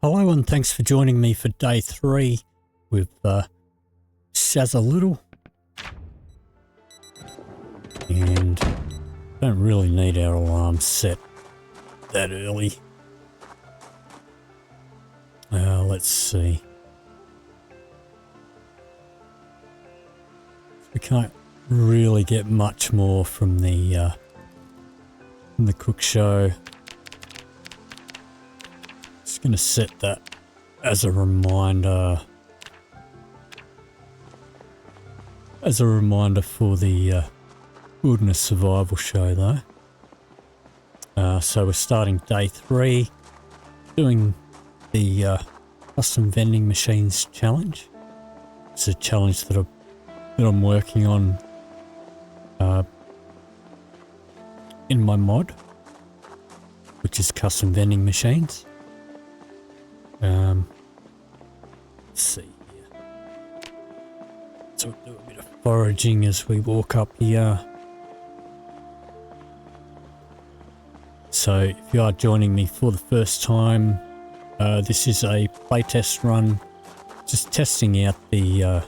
Hello and thanks for joining me for day 3 with Shazza Little. And don't really need our alarm set that early. Let's see. We can't really get much more from the cook show. Just going to set that as a reminder. For the Wilderness Survival show though. So we're starting day 3, doing the Custom Vending Machines challenge. It's a challenge that I'm working on in my mod, which is Custom Vending Machines. Let's see here. So we'll do a bit of foraging as we walk up here. So if you are joining me for the first time, this is a playtest run, just testing out the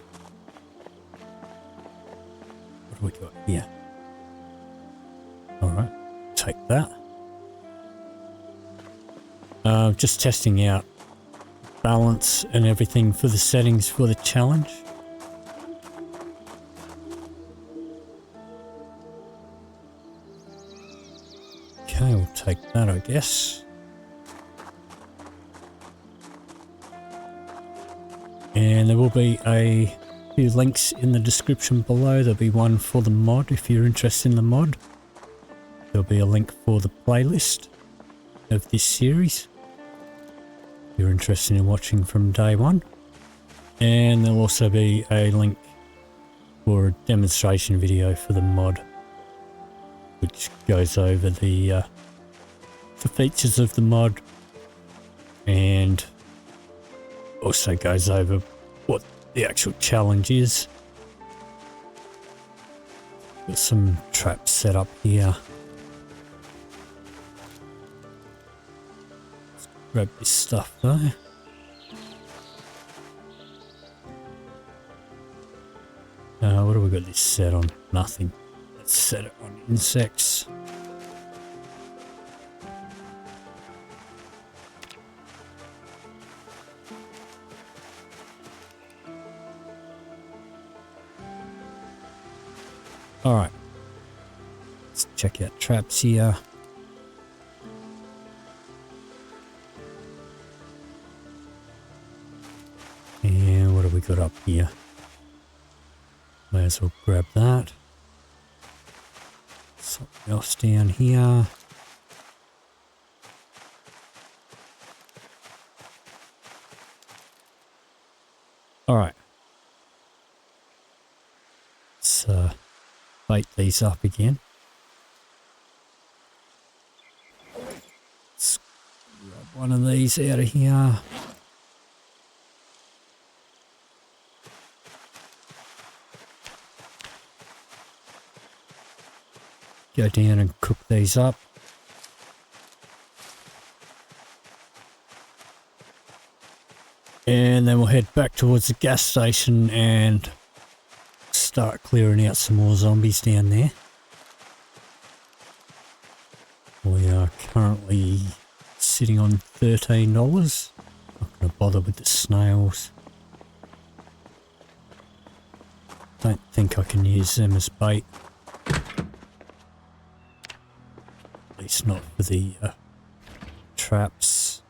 what do we got here? Alright, take that. Just testing out balance and everything for the settings for the challenge. Okay, we'll take that, I guess. And there will be a few links in the description below. There'll be one for the mod if you're interested in the mod. There'll be a link for the playlist of this series if you're interested in watching from day 1. And there'll also be a link for a demonstration video for the mod, which goes over the features of the mod and also goes over what the actual challenge is. Got some traps set up here. Let's grab this stuff though. What have we got this set on? Nothing. Let's set it on insects. Alright, let's check out traps here. And what have we got up here? May as well grab that. Something else down here. Alright. Let's bait these up again. Let's grab one of these out of here. Go down and cook these up. And then we'll head back towards the gas station and start clearing out some more zombies down there. We are currently sitting on $13. Not going to bother with the snails. Don't think I can use them as bait. At least not for the traps.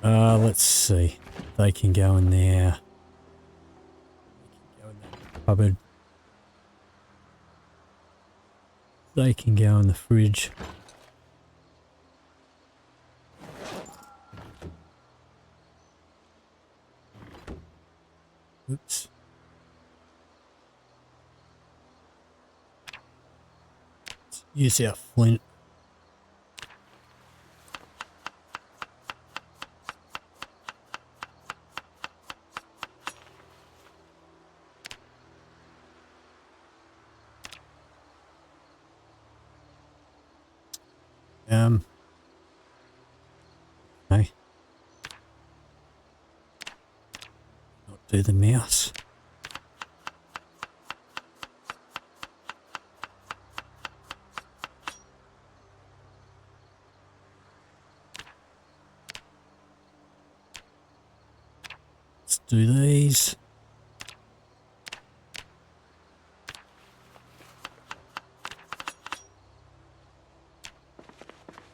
Let's see. They can go in there. Cupboard. They can go in the fridge. Oops. Let's use our flint. Okay. do the mouse. Let's do these.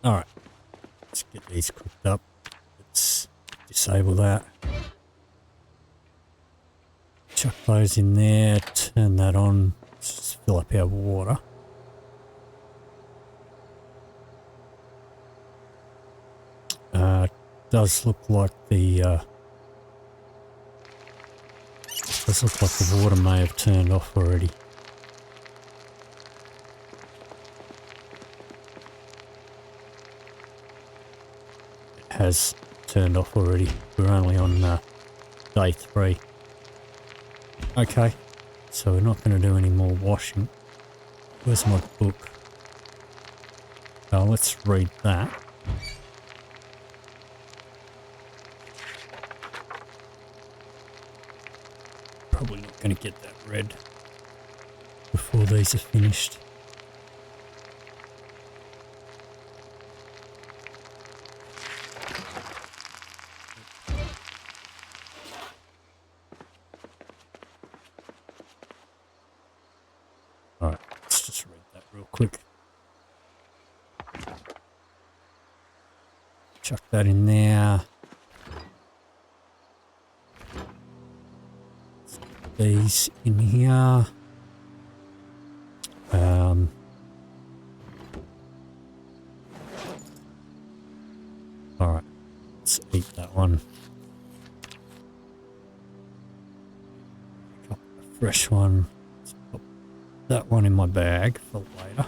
Alright, let's get these cooked up. Let's disable that. Chuck those in there, turn that on, let's just fill up our water. Does look like the water may have turned off already. It has turned off already. We're only on day 3. Okay, so we're not going to do any more washing. Where's my book? Oh, let's read that. Probably not going to get that read before these are finished. Alright, let's just read that real quick. Chuck that in there. These in here. Alright, let's eat that one. Got a fresh one. Let's put that one in my bag for later.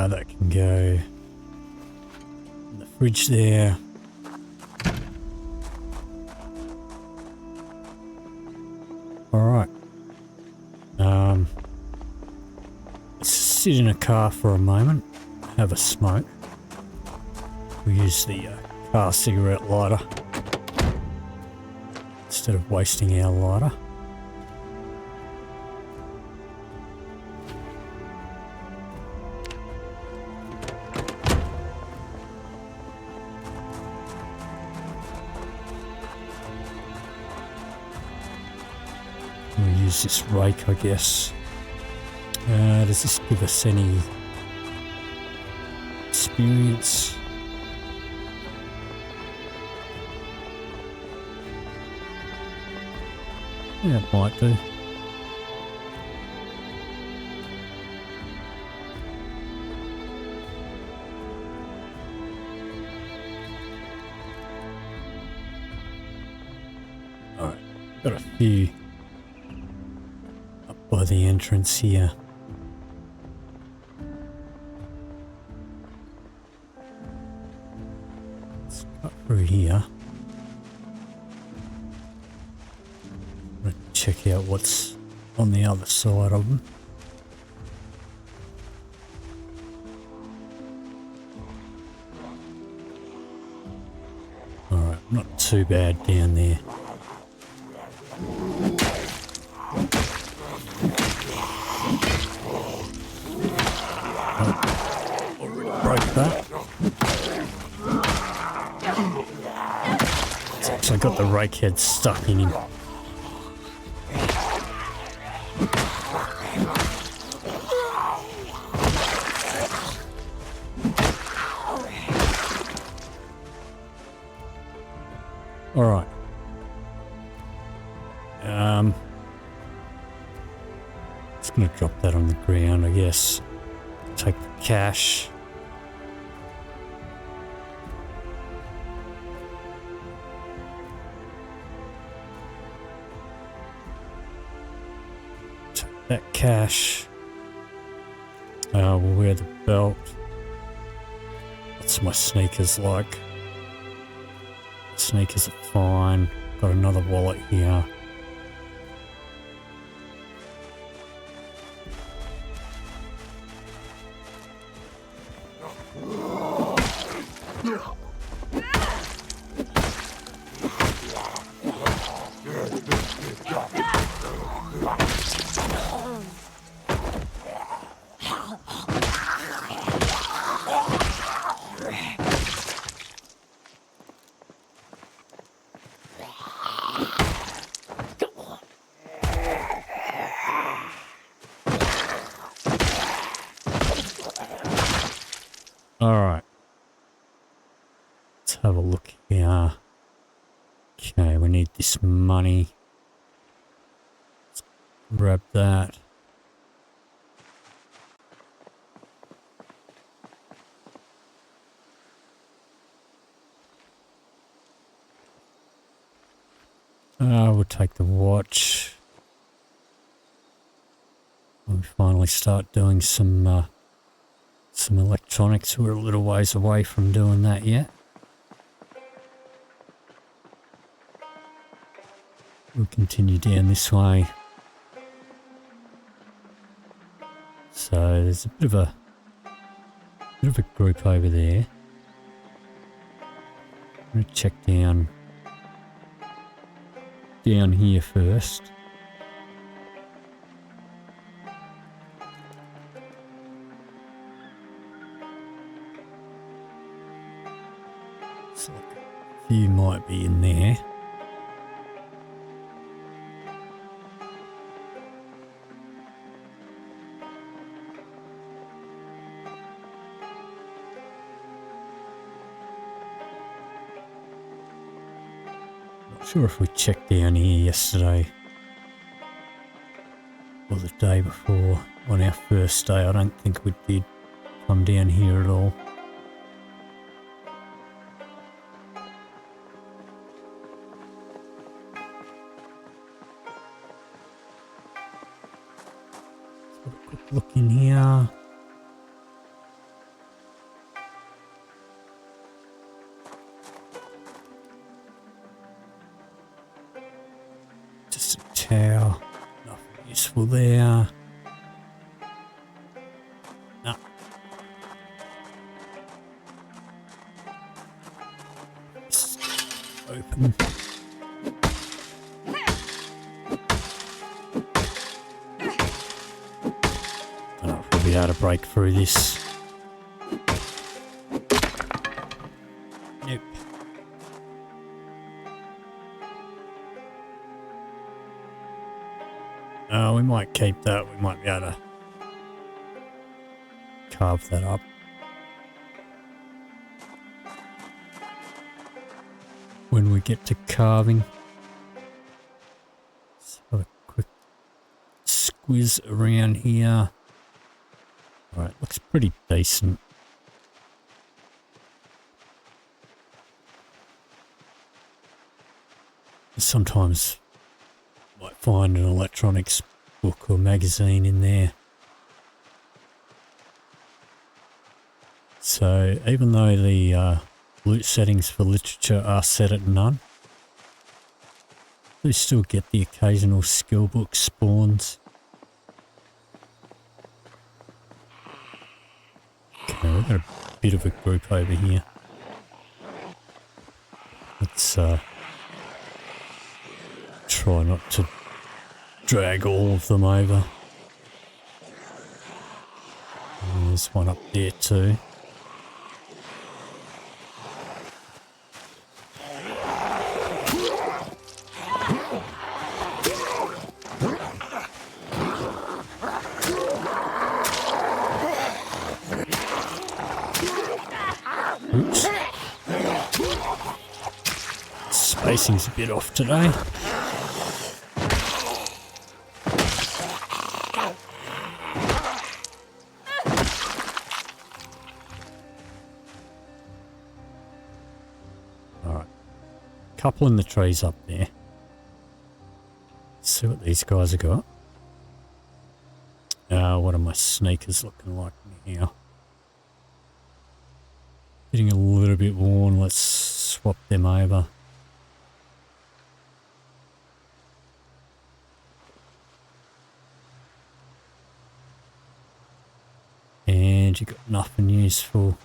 That can go in the fridge there. Alright. Let's sit in a car for a moment, have a smoke. We use the car cigarette lighter instead of wasting our lighter. Use this rake, I guess. Does this give us any experience? Yeah, it might do. Alright, got a few by the entrance here. Let's cut through here. I'm going to check out what's on the other side of them. Alright, not too bad down there. That. So I got the rake head stuck in him. Alright. Just gonna drop that on the ground, I guess. Take the cash. Take that cash. We'll wear the belt. What's my sneakers like? Sneakers are fine. Got another wallet here. Alright. Let's have a look here. Okay, we need this money. Let's grab that. We'll take the watch. When we finally start doing some electronics. We're a little ways away from doing that yet. We'll continue down this way. So there's a bit of a group over there. I'm going to check down here first. So a few might be in there. Not sure if we checked down here yesterday or the day before on our first day. I don't think we did come down here at all. Look in here. Just a towel. Nothing useful there. No. It's open. Be able to break through this. Nope. We might keep that. We might be able to carve that up. When we get to carving. Let's have a quick squiz around here. Alright, looks pretty decent. Sometimes you might find an electronics book or magazine in there. So even though the loot settings for literature are set at none, you still get the occasional skill book spawns. Okay, we've got a bit of a group over here. Let's try not to drag all of them over. And there's one up there too. Oops. Spacing's a bit off today. couple in the trees up there. Let's see what these guys have got. What are my sneakers looking like now? Getting a little bit worn. Let's swap them over. And you got nothing useful.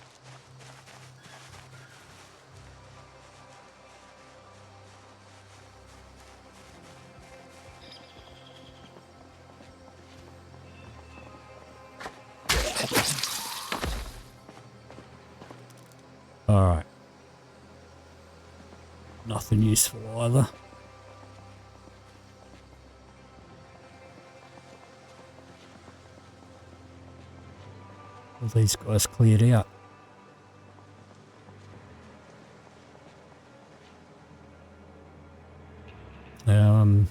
Alright. Nothing useful either. All these guys cleared out. Alright,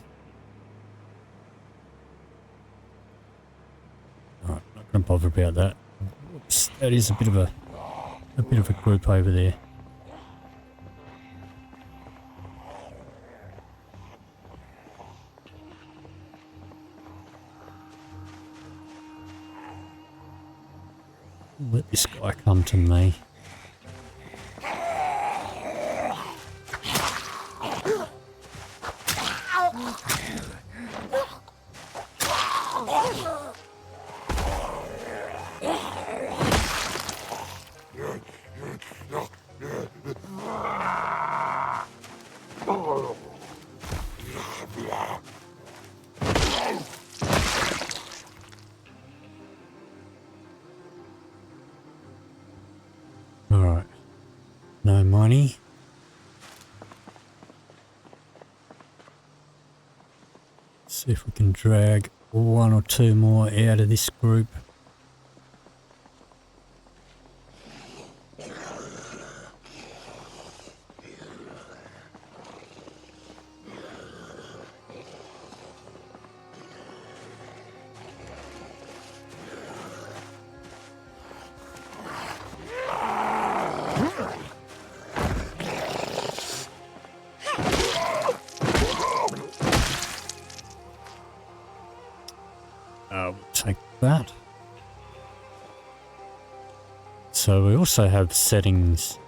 not gonna bother about that. Oops, that is a bit of a group over there. Let this guy come to me. Alright. No money. See if we can drag one or two more out of this group. We'll take that. So we also have settings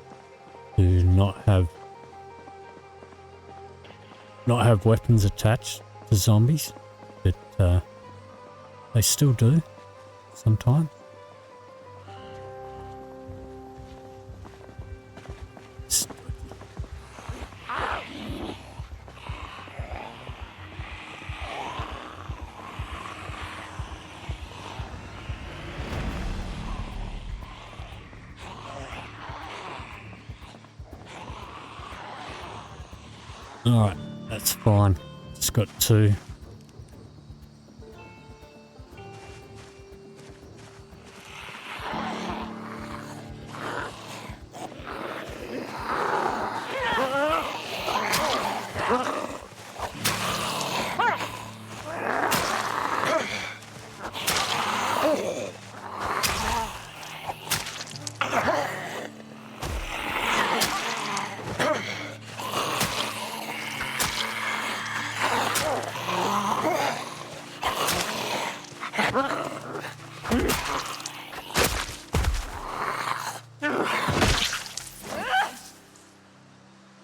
to not have weapons attached to zombies, but they still do sometimes. Alright, that's fine. Just got two.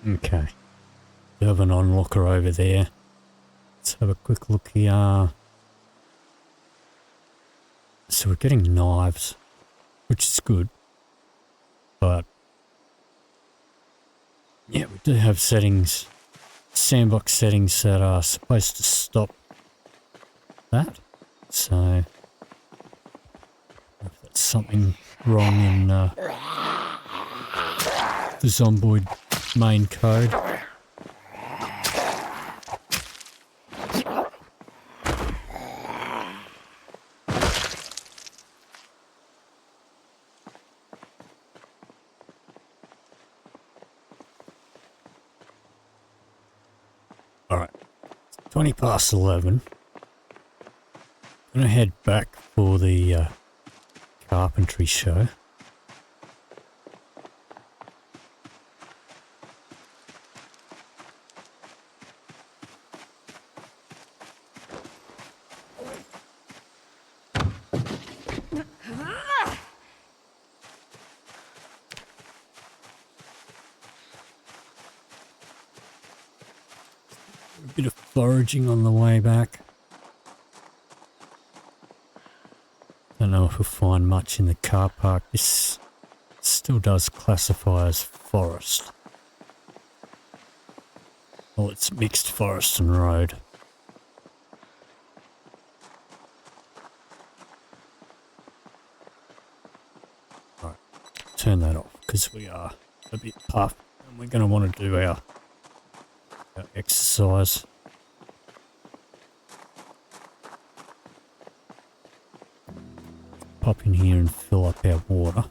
Okay. We have an onlooker over there. Let's have a quick look here. So we're getting knives, which is good. But yeah, we do have settings, sandbox settings that are supposed to stop that. So if that's something wrong in the Zomboid main code. Alright, 20 past 11. I'm gonna head back for the carpentry show. a bit of foraging on the way back. Don't know if we'll find much in the car park. This still does classify as forest. Well, it's mixed forest and road. Right, turn that off because we are a bit puffed and we're going to want to do our exercise. Pop in here and fill up our water.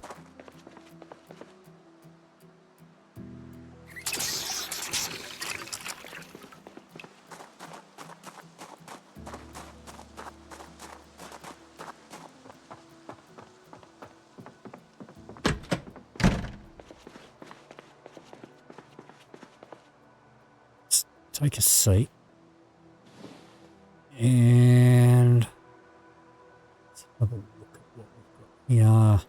Take a seat and let's have a look at what we've got here.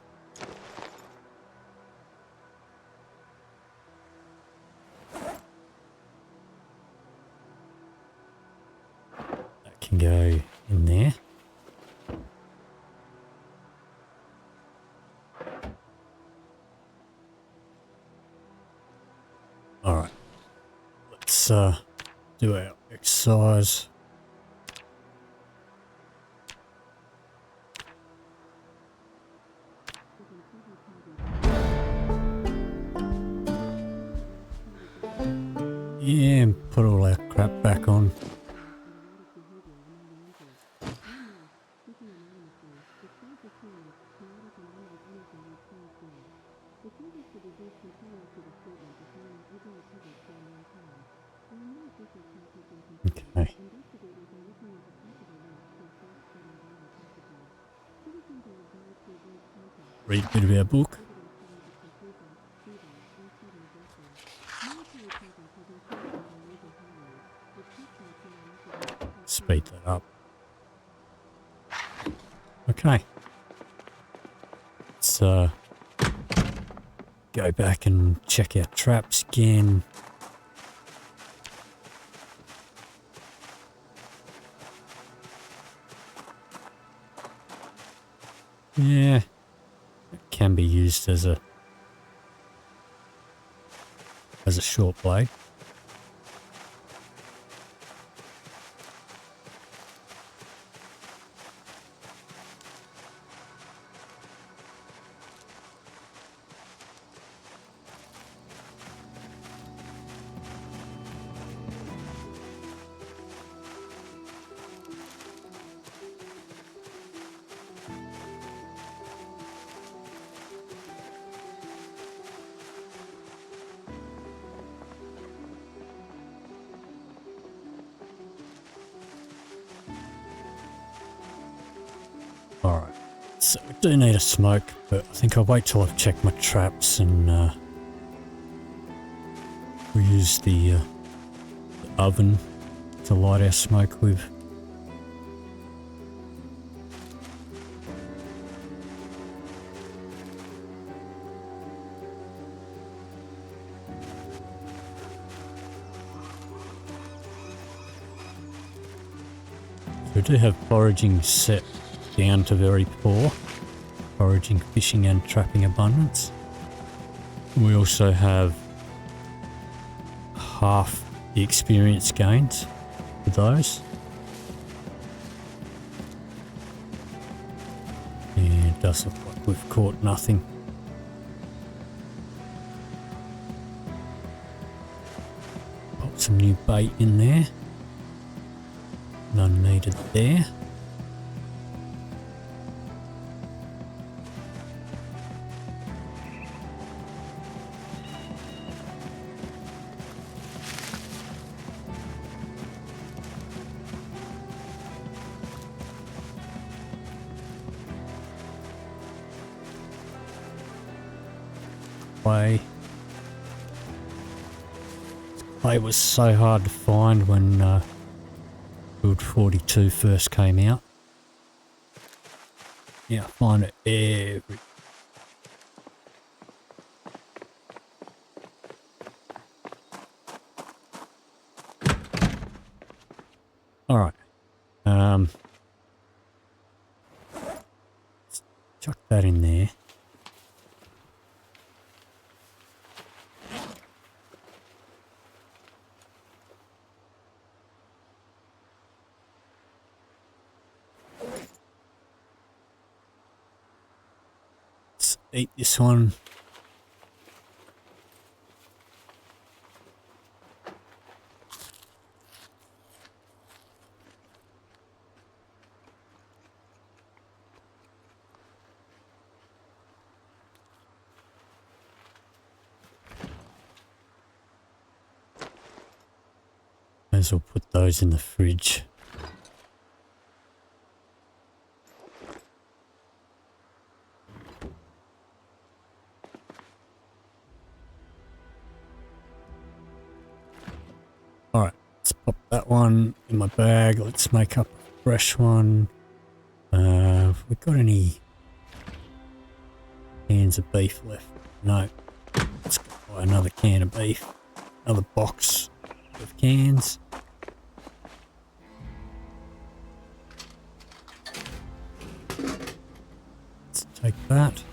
That can go in there. All right, let's do our exercise. Yeah, and put all our crap back on. Okay. Read a bit of our book. Speed that up. Okay. Let's go back and check our traps again. Yeah, it can be used as a short blade. Alright, so we do need a smoke, but I think I'll wait till I've checked my traps and we'll use the oven to light our smoke with. We do have foraging set down to very poor. Foraging, fishing and trapping abundance. We also have half the experience gains for those. And it does look like we've caught nothing. Pop some new bait in there. None needed there. Clay was so hard to find when Build 42 first came out. Yeah, I find it every... Let's chuck that in there. Let's eat this one. May as well put those in the fridge. Alright, let's pop that one in my bag. Let's make up a fresh one. Have we got any cans of beef left? No. Let's buy another can of beef. Another box of cans. Let's take that.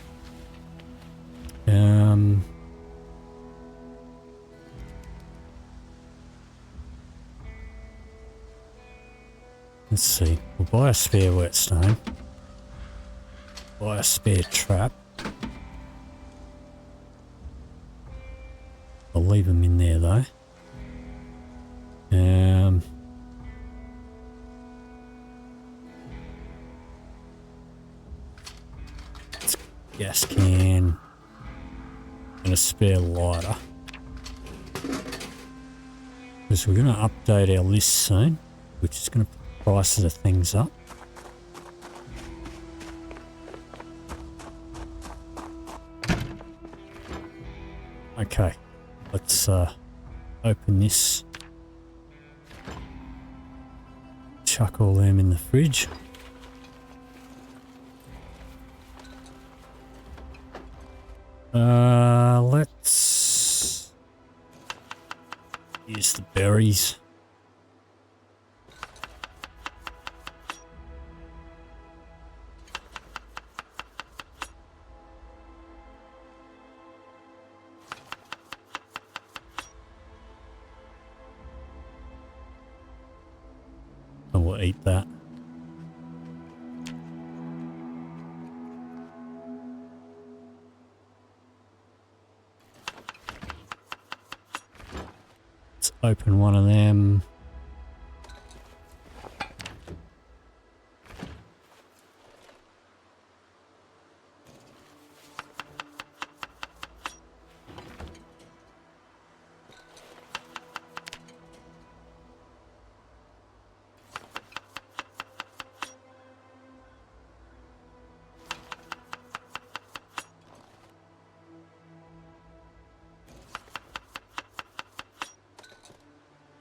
Let's see. We'll buy a spare whetstone. Buy a spare trap. I'll leave them in there though. Gas can and a spare lighter. Because we're going to update our list soon, which is going to put the prices of things up. Okay, let's open this. Chuck all them in the fridge. Let's use the berries. And we'll eat that. Let's open one of them.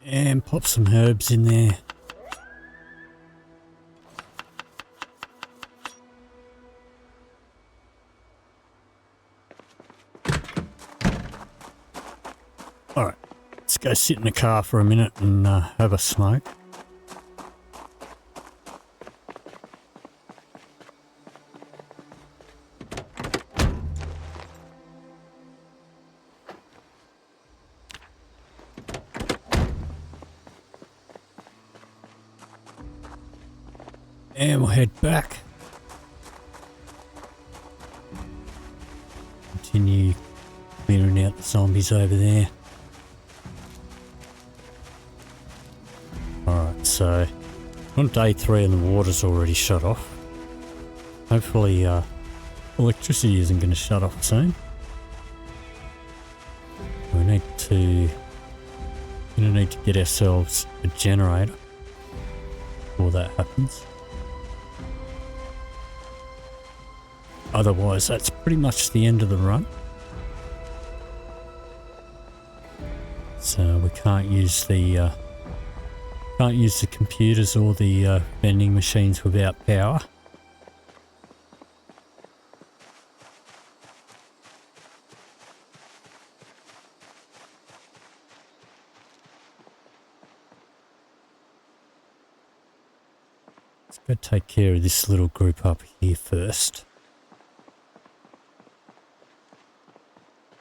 And pop some herbs in there. Alright, let's go sit in the car for a minute and have a smoke. And we'll head back. Continue clearing out the zombies over there. Alright, so on day 3 and the water's already shut off. Hopefully electricity isn't going to shut off soon. We're going to need to get ourselves a generator before that happens. Otherwise, that's pretty much the end of the run. So we can't use the computers or the vending machines without power. Let's go take care of this little group up here first.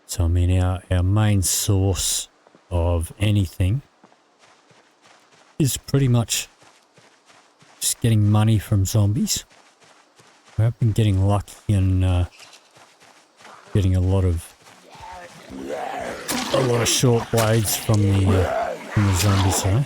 So I mean our main source of anything is pretty much just getting money from zombies. We have been getting lucky and getting a lot of short blades from the zombies, huh?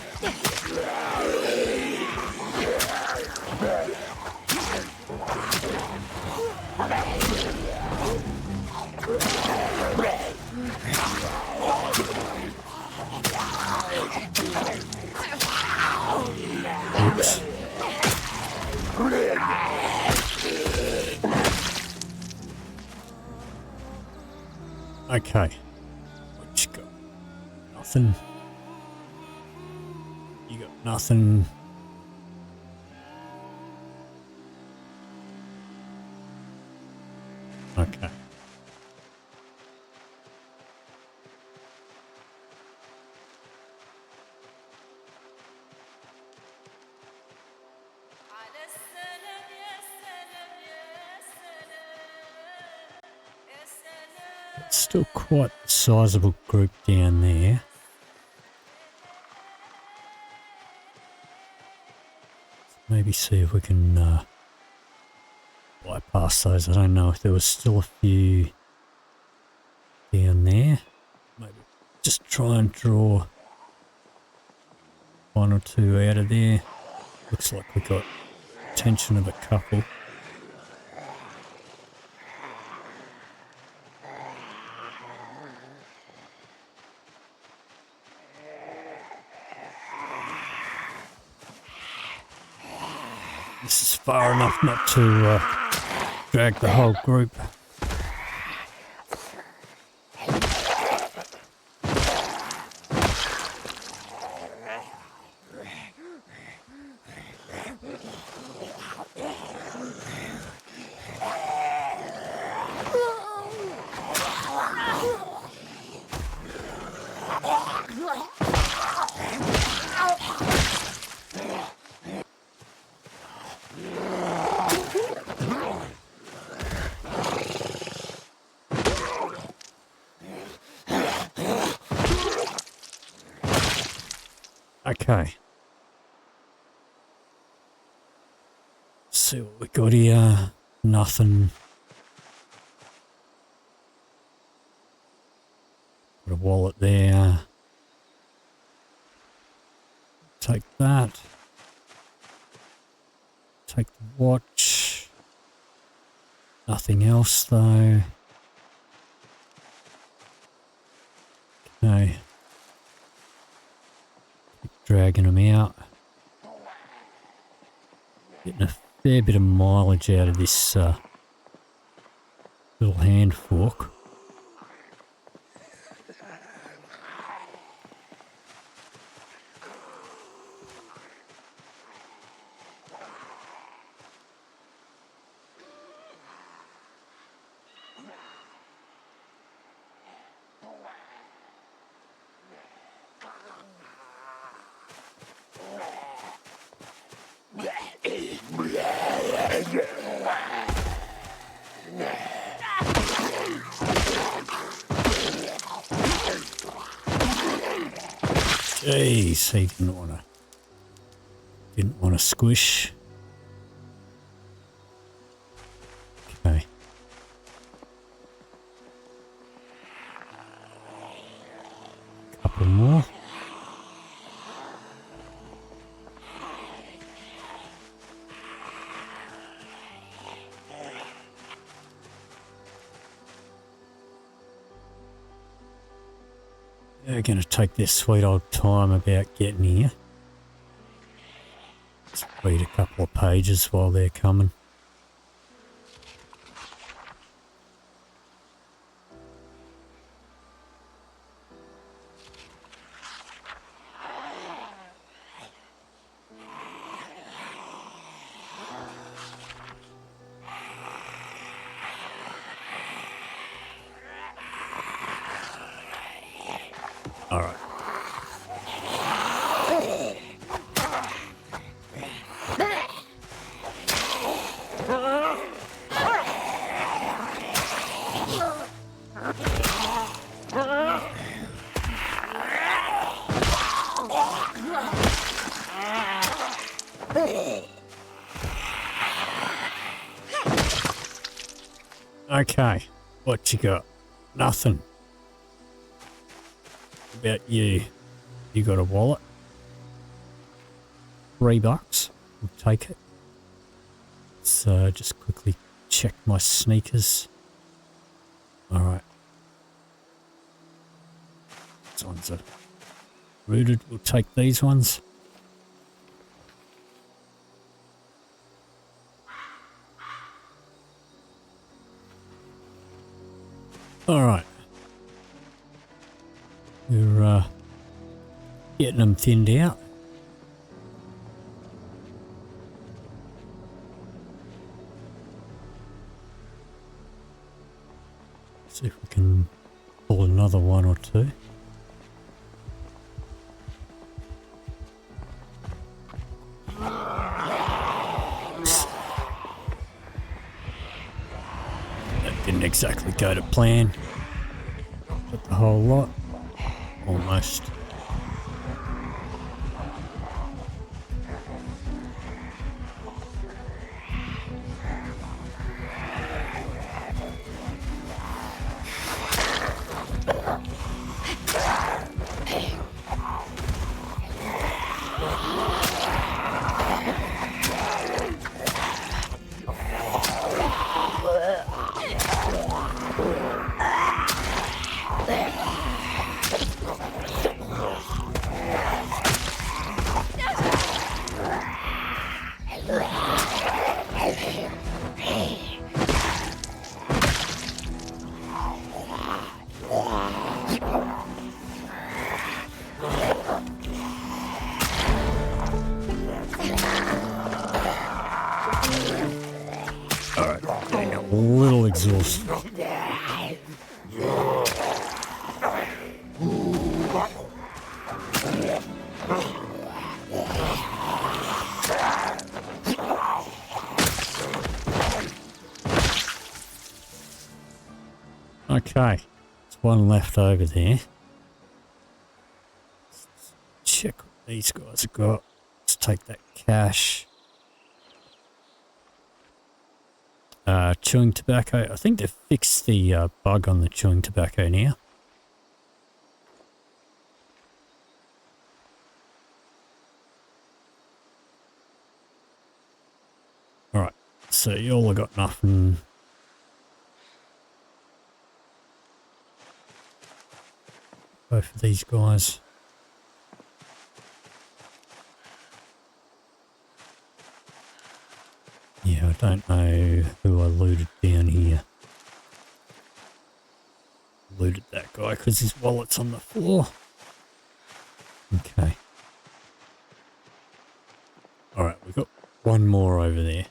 Oops. Okay. What you got? Nothing. You got nothing. Okay. It's still quite a sizable group down there. Maybe see if we can bypass those. I don't know if there was still a few down there. Maybe just try and draw one or two out of there. Looks like we got attention of a couple. This is far enough not to drag the whole group. Okay. See what we got here. Nothing. Got a wallet there. Take that. Take the watch. Nothing else though. Okay. Dragging them out. Getting a fair bit of mileage out of this little hand fork. Jeez, he didn't want to squish. Okay. Couple more. They're going to take their sweet old time about getting here. Let's read a couple of pages while they're coming. All right. Okay, what you got? Nothing. What about you? You got a wallet? $3. We'll take it. So just quickly check my sneakers. Alright. These ones are rooted. We'll take these ones. Alright. We're getting them thinned out. See if we can pull another one or two. That didn't exactly go to plan. Got the whole lot. Almost. A little exhausted. Okay, there's one left over there. Let's check what these guys have got. Let's take that cash. Chewing tobacco. I think they've fixed the bug on the chewing tobacco now. Alright, so y'all have got nothing. Both of these guys. Yeah, I don't know who I looted down here. Looted that guy because his wallet's on the floor. Okay. Alright, we've got one more over there.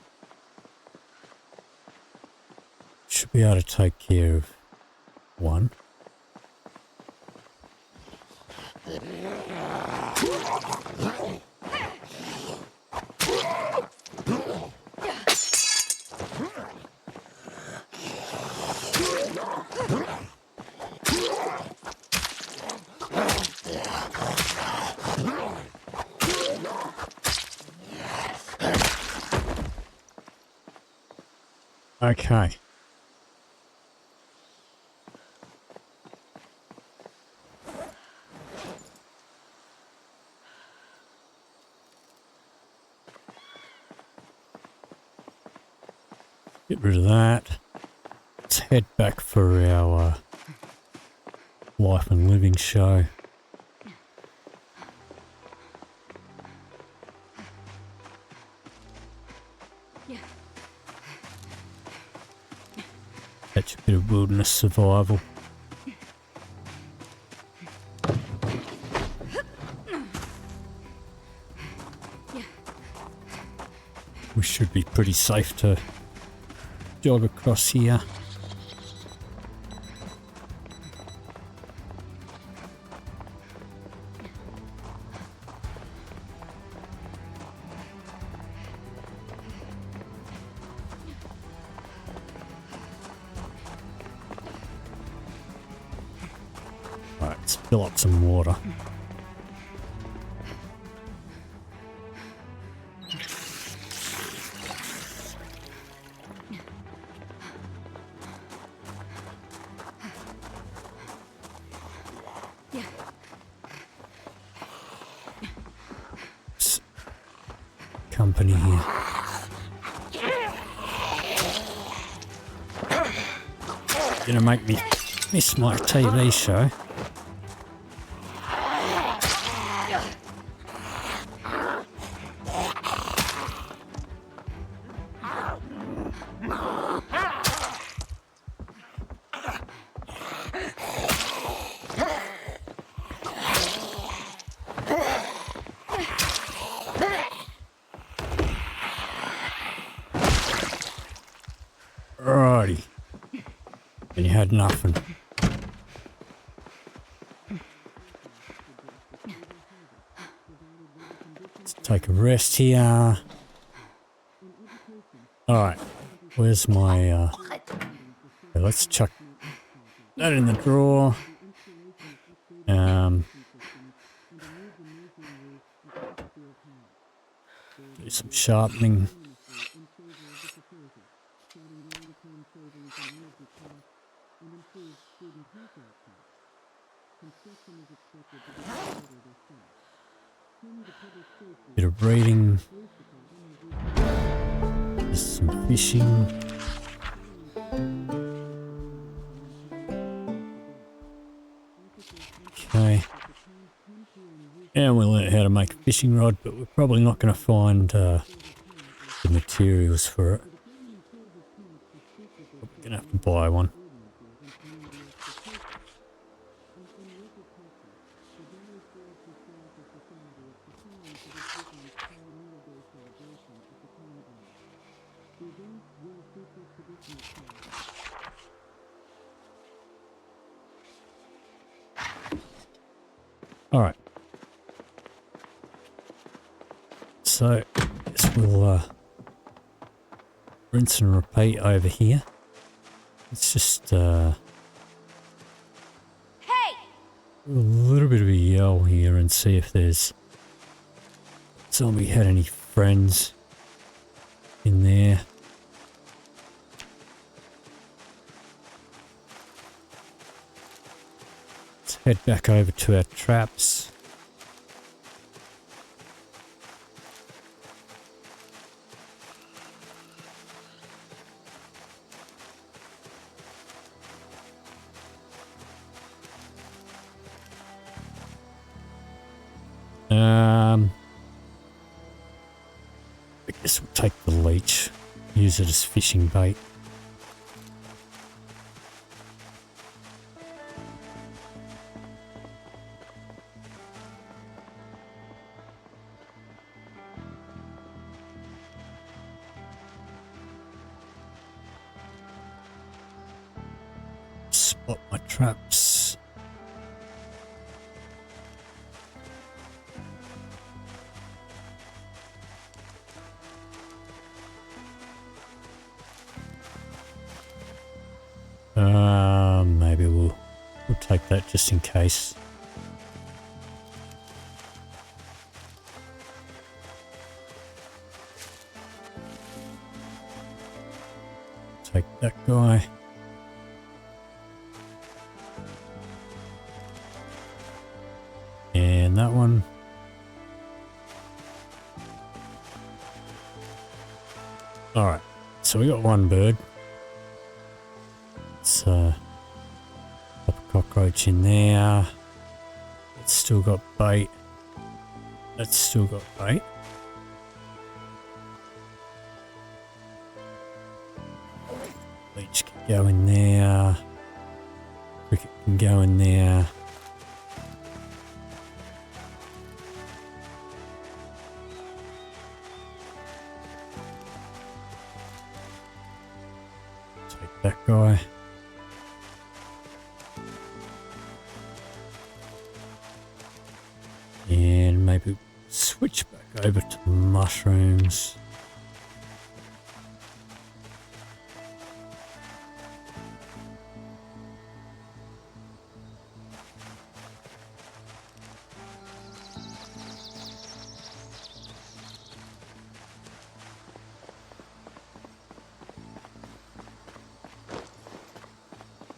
Should be able to take care of one. Okay. Get rid of that. Let's head back for our life and living show. Catch a bit of wilderness survival. We should be pretty safe to jog across here. Right, let's fill up some water. company here. Gonna make me miss my TV show. Alrighty. And you had nothing. Let's take a rest here. Alright. Where's my okay, let's chuck that in the drawer. Do some sharpening. Bit of reading. Just some fishing. Okay. And we learned how to make a fishing rod, but we're probably not going to find the materials for it. We're going to have to buy one. All right. So, I guess we'll rinse and repeat over here. Let's just a little bit of a yell here and see if there's zombie had any friends in there. Let's head back over to our traps. I guess we'll take the leech, use it as fishing bait. Spot my traps. Maybe we'll take that just in case. Take that guy. And that one. Alright, so we got one bird. Let's pop a cockroach in there. It's still got bait. That's still got bait. Leech can go in there. Cricket can go in there. Take that guy. And maybe switch back over to mushrooms.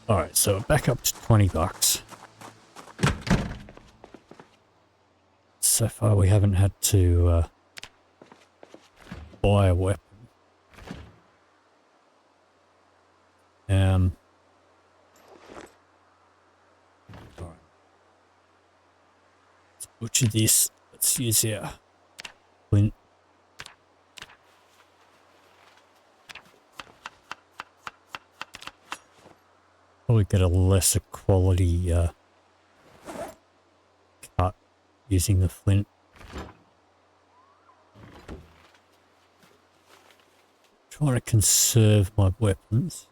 Alright, so back up to $20. So far we haven't had to buy a weapon. Alright. Let's butcher this. Let's use our flint. Probably get a lesser quality cut using the flint. Trying to conserve my weapons.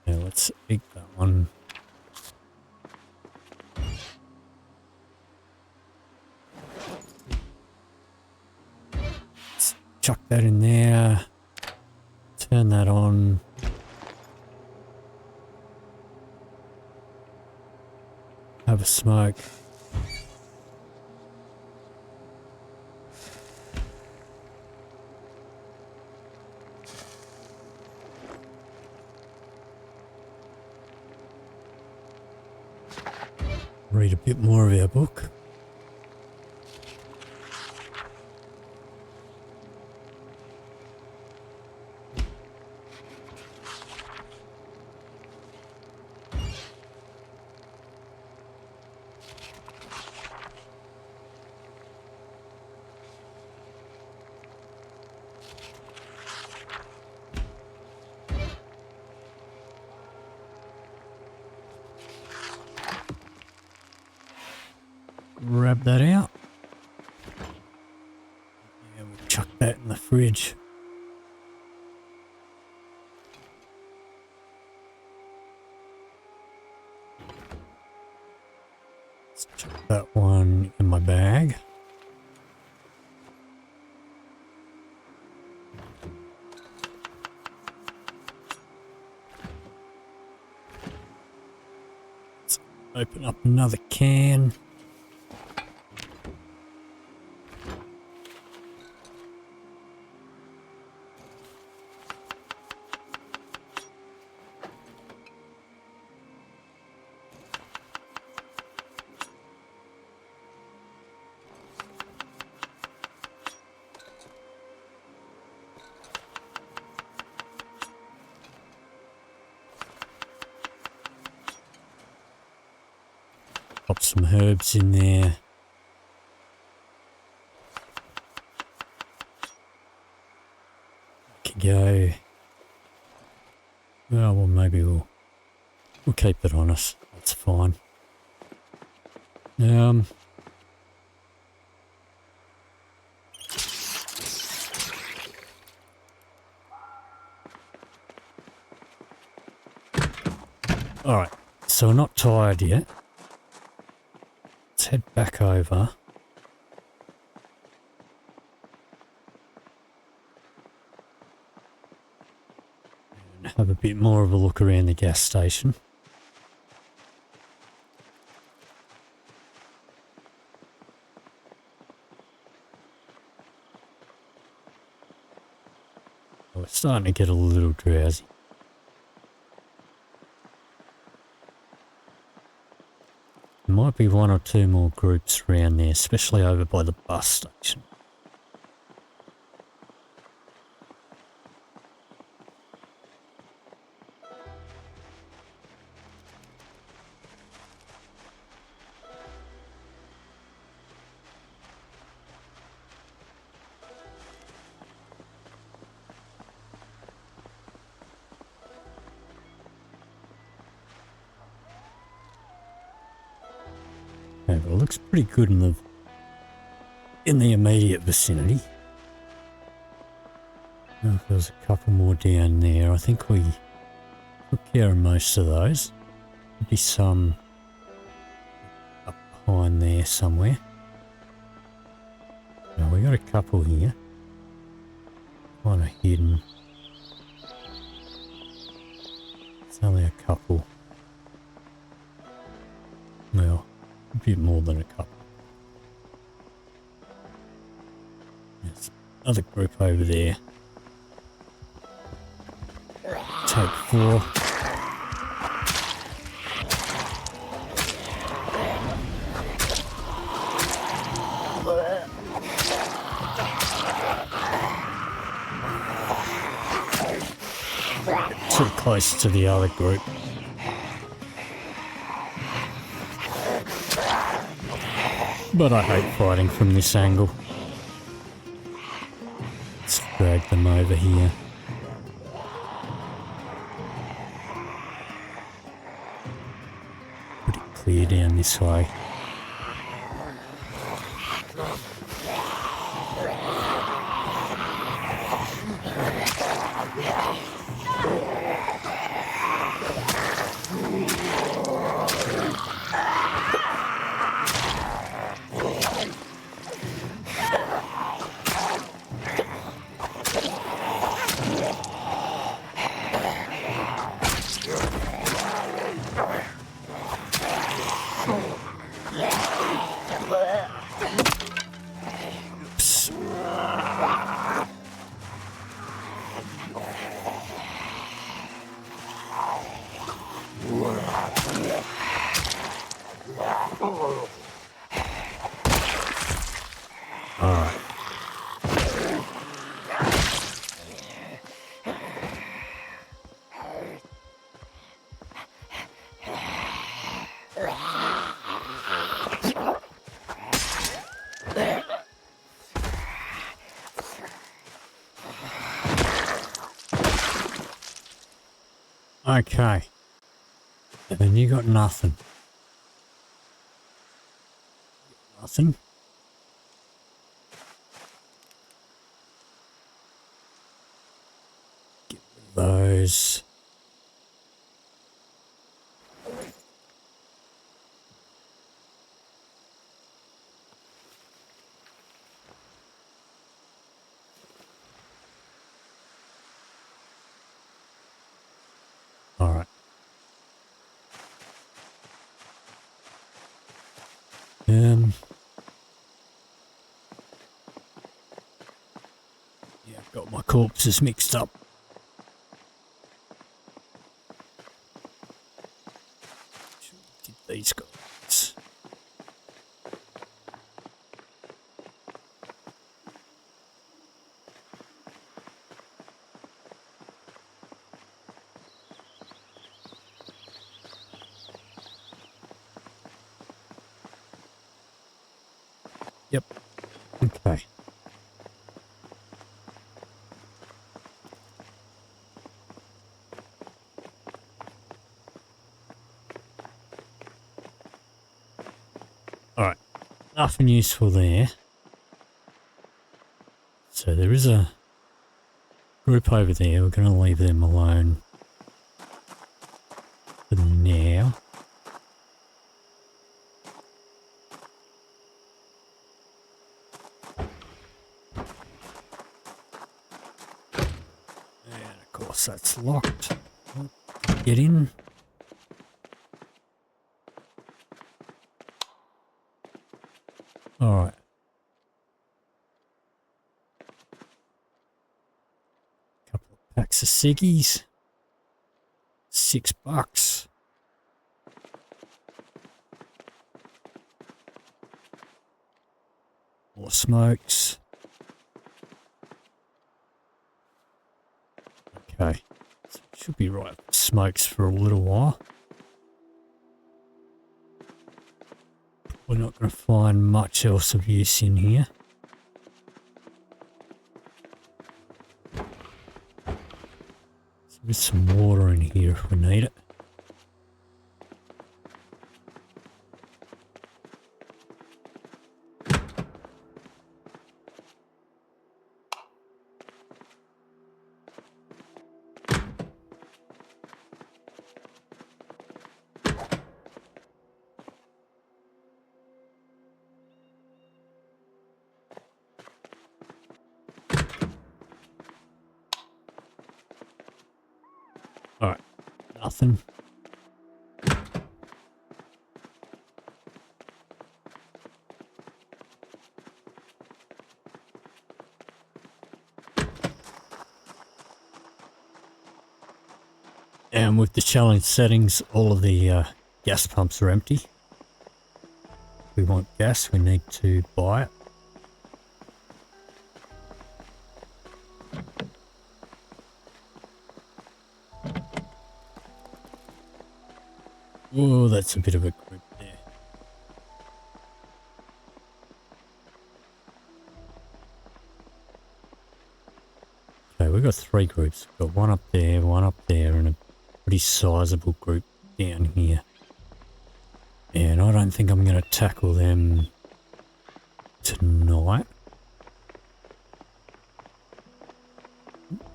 Now let's eat that one. Let's chuck that in there. Turn that on. Have a smoke. Read a bit more of our book. Grab that out. Yeah, we'll chuck that in the fridge. Let's chuck that one in my bag. Let's open up another can. Pop some herbs in there. Could go. Oh, well, maybe we'll keep it on us. That's fine. All right. So we're not tired yet. Let's head back over. And have a bit more of a look around the gas station. We're starting to get a little drowsy. There might be one or two more groups around there, especially over by the bus station. Okay, well, it looks pretty good in the immediate vicinity. Oh, there's a couple more down there. I think we took care of most of those. There'll be some up behind there somewhere. Now we got a couple here. Kind of hidden. It's only a couple. Well, a bit more than a couple. There's another group over there. Take 4. close to the other group. But I hate fighting from this angle. Let's drag them over here. Pretty clear down this way. Okay. And you got nothing. Nothing. Get rid of those. All right. Yeah, I've got my corpses mixed up. Get these guys. Yep. Okay. All right. Nothing useful there. So there is a group over there. We're going to leave them alone for now. That's locked. Get in. All right. Couple of packs of ciggies. $6. More smokes. Okay, so should be right. Smokes for a little while. We're not going to find much else of use in here. So there's some water in here if we need it. Alright, nothing. And with the challenge settings, all of the gas pumps are empty. If we want gas, we need to buy it. Oh, that's a bit of a group there. Okay, we've got 3 groups. We've got one up there, and a pretty sizable group down here. And I don't think I'm going to tackle them tonight.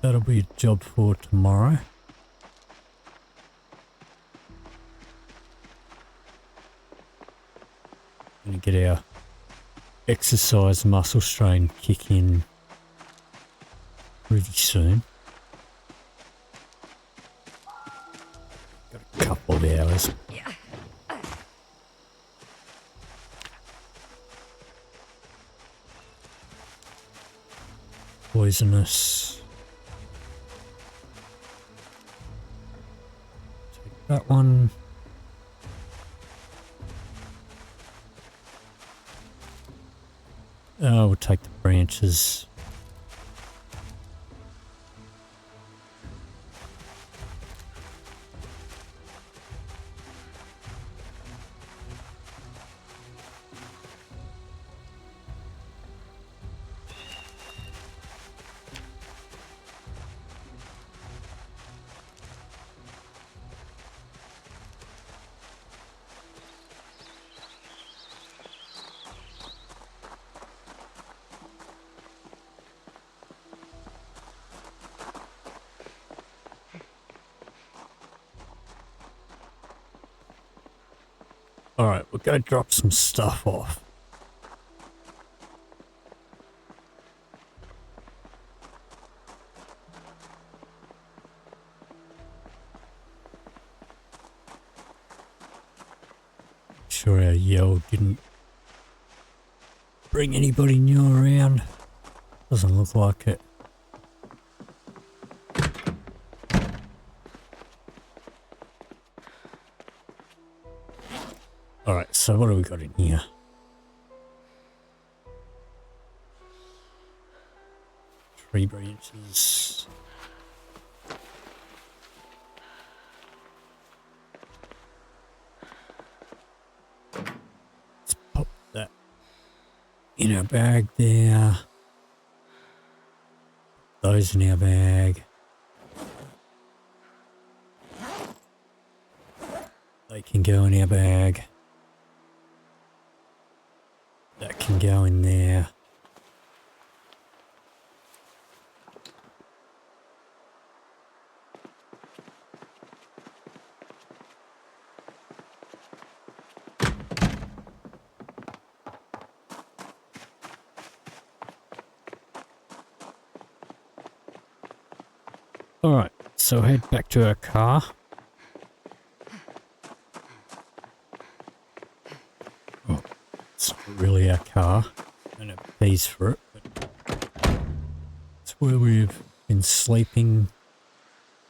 That'll be a job for tomorrow. Gonna get our exercise muscle strain kick in pretty soon. Got a couple of hours. Poisonous. Take that one. Oh, we'll take the branches. Alright, we're going to drop some stuff off. Sure our yell didn't bring anybody new around. Doesn't look like it. Alright, so what have we got in here? Tree branches. Let's pop that in our bag there. Those in our bag. They can go in our bag. That can go in there. Alright, so head back to our car. Oh, it's not really our car. I don't have keys for it, but it's where we've been sleeping.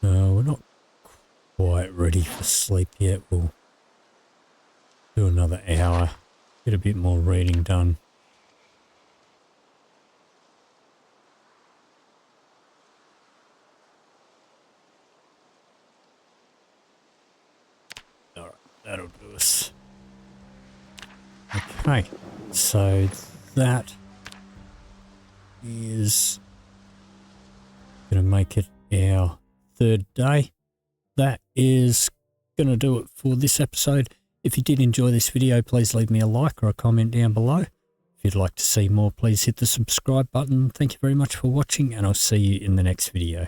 No, we're not quite ready for sleep yet. We'll do another hour, get a bit more reading done. Alright, that'll do us. Okay, so that is going to make it our 3rd day. That is going to do it for this episode. If you did enjoy this video, please leave me a like or a comment down below. If you'd like to see more, please hit the subscribe button. Thank you very much for watching, and I'll see you in the next video.